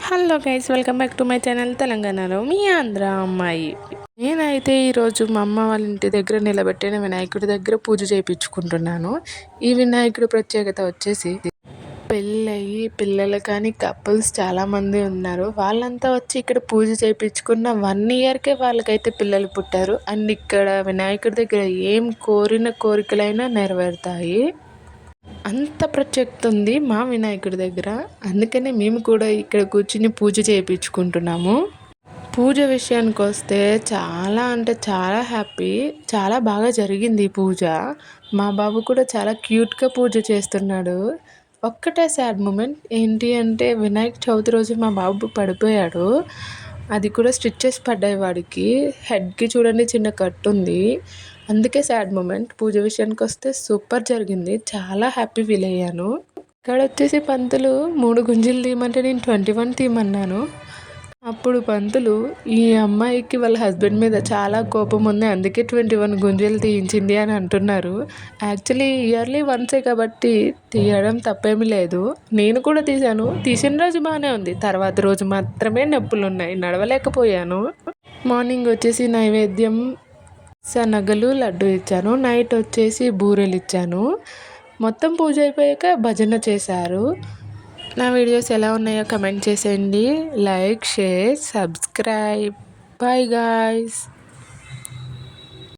Hello guys, welcome back to my channel తెలంగాణలో మీ ఆంధ్ర అమ్మాయి. నేనైతే ఈరోజు మా అమ్మ వాళ్ళ ఇంటి దగ్గర నిలబెట్టిన వినాయకుడి దగ్గర పూజ చేయించుకుంటున్నాను. ఈ వినాయకుడి ప్రత్యేకత వచ్చేసి పెళ్ళయి పిల్లలు కానీ కపుల్స్ చాలామంది ఉన్నారు. వాళ్ళంతా వచ్చి ఇక్కడ పూజ చేయించుకున్న 1 ఇయర్కే వాళ్ళకైతే పిల్లలు పుట్టారు. అండ్ ఇక్కడ వినాయకుడి దగ్గర ఏం కోరిన కోరికలైనా నెరవేరుతాయి. అంత ప్రత్యేకత ఉంది మా వినాయకుడి దగ్గర. అందుకనే మేము కూడా ఇక్కడ కూర్చుని పూజ చేయించుకుంటున్నాము. పూజ విషయానికి వస్తే చాలా అంటే చాలా హ్యాపీ, చాలా బాగా జరిగింది ఈ పూజ. మా బాబు కూడా చాలా క్యూట్గా పూజ చేస్తున్నాడు. ఒక్కటే సాడ్ మూమెంట్ ఏంటి అంటే వినాయక చవితి రోజు మా బాబు పడిపోయాడు. అది కూడా స్టిచ్చెస్ పడ్డాయి వాడికి. హెడ్కి చూడండి చిన్న కట్ ఉంది. అందుకే సాడ్ మూమెంట్. పూజ విషయానికి వస్తే సూపర్ జరిగింది, చాలా హ్యాపీ ఫీల్ అయ్యాను. ఇక్కడ వచ్చేసి పంతులు 3 గుంజీలు తీయమంటే నేను 21 తీయమన్నాను. అప్పుడు పంతులు ఈ అమ్మాయికి వాళ్ళ హస్బెండ్ మీద చాలా కోపం ఉంది, అందుకే 21 గుంజీలు తీయించింది అని అంటున్నారు. యాక్చువల్లీ ఇయర్లీ వన్సే కాబట్టి తీయడం తప్పేమీ లేదు. నేను కూడా తీశాను. తీసిన రోజు బాగానే ఉంది, తర్వాత రోజు మాత్రమే నొప్పులు ఉన్నాయి, నడవలేకపోయాను. మార్నింగ్ వచ్చేసి నైవేద్యం శనగలు లడ్డు ఇచ్చాను. నైట్ వచ్చేసి బూరెలు ఇచ్చాను. మొత్తం పూజ అయిపోయాక భజన చేశారు. నా వీడియోస్ ఎలా ఉన్నాయో కమెంట్ చేసేయండి. Like, share, subscribe. Bye guys.